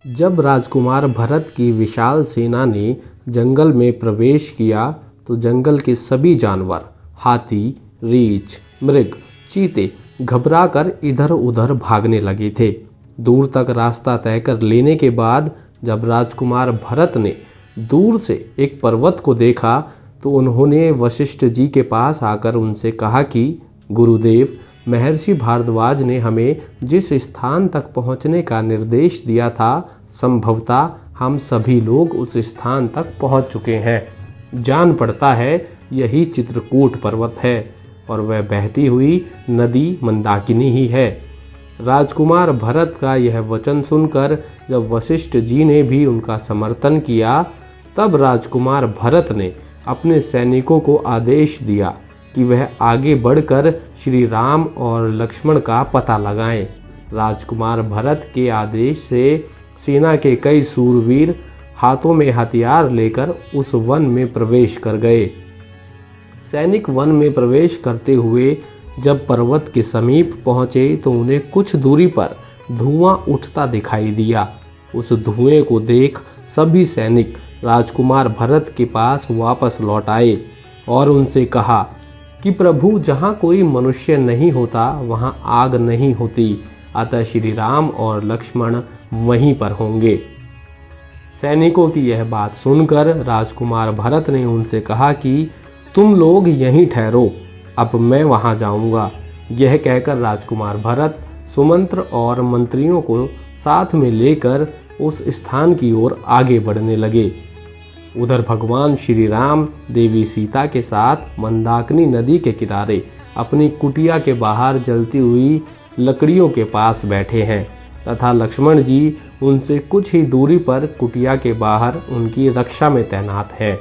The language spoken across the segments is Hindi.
जब राजकुमार भरत की विशाल सेना ने जंगल में प्रवेश किया तो जंगल के सभी जानवर, हाथी, रीछ, मृग, चीते घबराकर इधर उधर भागने लगे थे। दूर तक रास्ता तय कर लेने के बाद जब राजकुमार भरत ने दूर से एक पर्वत को देखा तो उन्होंने वशिष्ठ जी के पास आकर उनसे कहा कि गुरुदेव, महर्षि भारद्वाज ने हमें जिस स्थान तक पहुंचने का निर्देश दिया था, संभवतः हम सभी लोग उस स्थान तक पहुंच चुके हैं। जान पड़ता है यही चित्रकूट पर्वत है और वह बहती हुई नदी मंदाकिनी ही है। राजकुमार भरत का यह वचन सुनकर जब वशिष्ठ जी ने भी उनका समर्थन किया, तब राजकुमार भरत ने अपने सैनिकों को आदेश दिया कि वह आगे बढ़कर श्री राम और लक्ष्मण का पता लगाएं। राजकुमार भरत के आदेश से सेना के कई सूरवीर हाथों में हथियार लेकर उस वन में प्रवेश कर गए। सैनिक वन में प्रवेश करते हुए जब पर्वत के समीप पहुंचे तो उन्हें कुछ दूरी पर धुआं उठता दिखाई दिया। उस धुएं को देख सभी सैनिक राजकुमार भरत के पास वापस लौट आए और उनसे कहा कि प्रभु, जहाँ कोई मनुष्य नहीं होता वहाँ आग नहीं होती, अतः श्री राम और लक्ष्मण वहीं पर होंगे। सैनिकों की यह बात सुनकर राजकुमार भरत ने उनसे कहा कि तुम लोग यहीं ठहरो, अब मैं वहाँ जाऊँगा। यह कहकर राजकुमार भरत सुमंत्र और मंत्रियों को साथ में लेकर उस स्थान की ओर आगे बढ़ने लगे। उधर भगवान श्री राम देवी सीता के साथ मंदाकिनी नदी के किनारे अपनी कुटिया के बाहर जलती हुई लकड़ियों के पास बैठे हैं तथा लक्ष्मण जी उनसे कुछ ही दूरी पर कुटिया के बाहर उनकी रक्षा में तैनात है।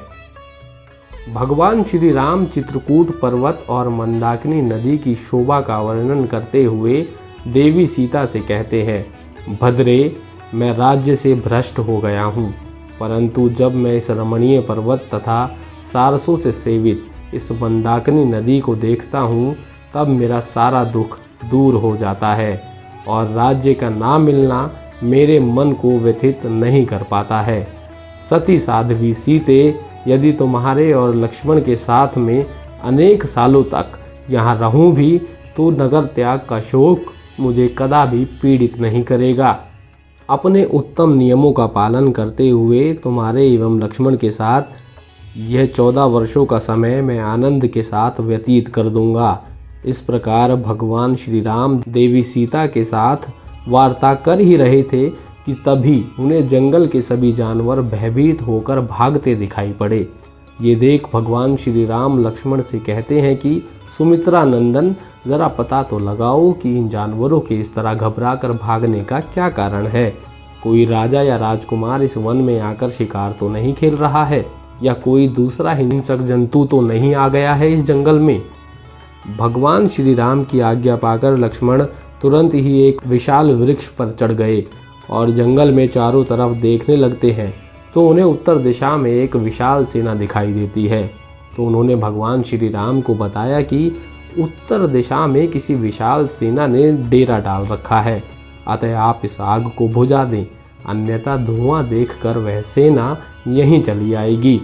भगवान श्री राम चित्रकूट पर्वत और मंदाकिनी नदी की शोभा का वर्णन करते हुए देवी सीता से कहते हैं, भद्रे, मैं राज्य से भ्रष्ट हो गया हूँ, परंतु जब मैं इस रमणीय पर्वत तथा सारसों से सेवित इस मंदाकिनी नदी को देखता हूँ तब मेरा सारा दुख दूर हो जाता है और राज्य का ना मिलना मेरे मन को व्यथित नहीं कर पाता है। सती साध्वी सीते, यदि तुम्हारे और लक्ष्मण के साथ में अनेक सालों तक यहाँ रहूँ भी तो नगर त्याग का शोक मुझे कदापि पीड़ित नहीं करेगा। अपने उत्तम नियमों का पालन करते हुए तुम्हारे एवं लक्ष्मण के साथ यह 14 वर्षों का समय मैं आनंद के साथ व्यतीत कर दूंगा। इस प्रकार भगवान श्री राम देवी सीता के साथ वार्ता कर ही रहे थे कि तभी उन्हें जंगल के सभी जानवर भयभीत होकर भागते दिखाई पड़े। ये देख भगवान श्री राम लक्ष्मण से कहते हैं कि सुमित्रा नंदन, ज़रा पता तो लगाओ कि इन जानवरों के इस तरह घबरा कर भागने का क्या कारण है। कोई राजा या राजकुमार इस वन में आकर शिकार तो नहीं खेल रहा है, या कोई दूसरा हिंसक जंतु तो नहीं आ गया है इस जंगल में। भगवान श्री राम की आज्ञा पाकर लक्ष्मण तुरंत ही एक विशाल वृक्ष पर चढ़ गए और जंगल में चारों तरफ देखने लगते हैं तो उन्हें उत्तर दिशा में एक विशाल सेना दिखाई देती है। तो उन्होंने भगवान श्री राम को बताया कि उत्तर दिशा में किसी विशाल सेना ने डेरा डाल रखा है, अतः आप इस आग को बुझा दें, अन्यथा धुआं देखकर वह सेना यहीं चली आएगी।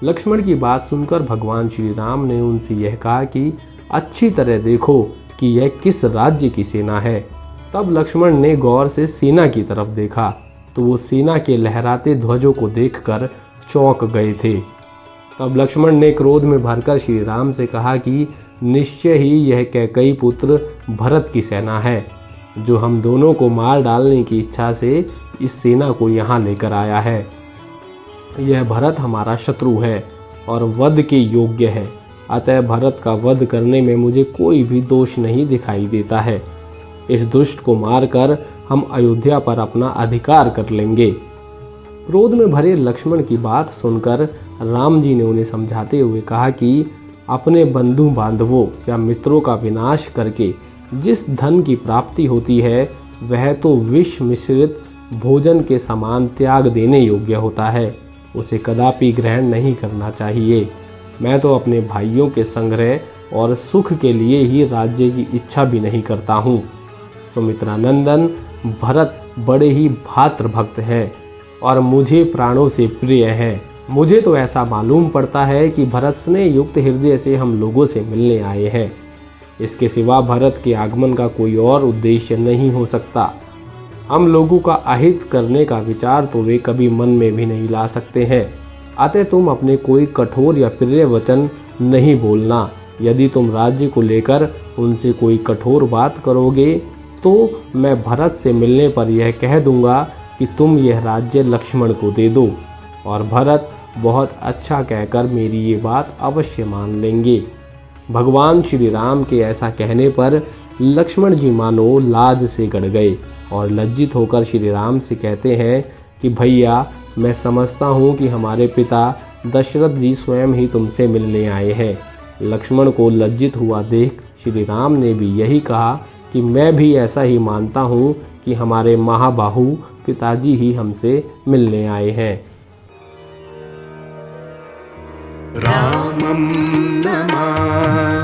लक्ष्मण की बात सुनकर भगवान श्री राम ने उनसे यह कहा कि अच्छी तरह देखो कि यह किस राज्य की सेना है। तब लक्ष्मण ने गौर से सेना की तरफ देखा तो वो सेना के लहराते ध्वजों को देखकर चौंक गए थे। तब लक्ष्मण ने क्रोध में भरकर श्री राम से कहा कि निश्चय ही यह कैकेयी पुत्र भरत की सेना है, जो हम दोनों को मार डालने की इच्छा से इस सेना को यहाँ लेकर आया है। यह भरत हमारा शत्रु है और वध के योग्य है, अतः भरत का वध करने में मुझे कोई भी दोष नहीं दिखाई देता है। इस दुष्ट को मारकर हम अयोध्या पर अपना अधिकार कर लेंगे। क्रोध में भरे लक्ष्मण की बात सुनकर राम जी ने उन्हें समझाते हुए कहा कि अपने बंधु बांधवों या मित्रों का विनाश करके जिस धन की प्राप्ति होती है वह तो विष मिश्रित भोजन के समान त्याग देने योग्य होता है, उसे कदापि ग्रहण नहीं करना चाहिए। मैं तो अपने भाइयों के संग्रह और सुख के लिए ही राज्य की इच्छा भी नहीं करता हूँ। सुमित्रा नंदन, भरत बड़े ही भातृभक्त हैं और मुझे प्राणों से प्रिय हैं। मुझे तो ऐसा मालूम पड़ता है कि भरत स्नेह युक्त हृदय से हम लोगों से मिलने आए हैं। इसके सिवा भरत के आगमन का कोई और उद्देश्य नहीं हो सकता। हम लोगों का अहित करने का विचार तो वे कभी मन में भी नहीं ला सकते हैं। अतः तुम अपने कोई कठोर या प्रिय वचन नहीं बोलना। यदि तुम राज्य को लेकर उनसे कोई कठोर बात करोगे तो मैं भरत से मिलने पर यह कह दूंगा कि तुम यह राज्य लक्ष्मण को दे दो, और भरत बहुत अच्छा कहकर मेरी ये बात अवश्य मान लेंगे। भगवान श्री राम के ऐसा कहने पर लक्ष्मण जी मानो लाज से गड़ गए और लज्जित होकर श्री राम से कहते हैं कि भैया, मैं समझता हूँ कि हमारे पिता दशरथ जी स्वयं ही तुमसे मिलने आए हैं। लक्ष्मण को लज्जित हुआ देख श्री राम ने भी यही कहा कि मैं भी ऐसा ही मानता हूँ कि हमारे महाबाहु पिताजी ही हमसे मिलने आए हैं। रामं नमामि।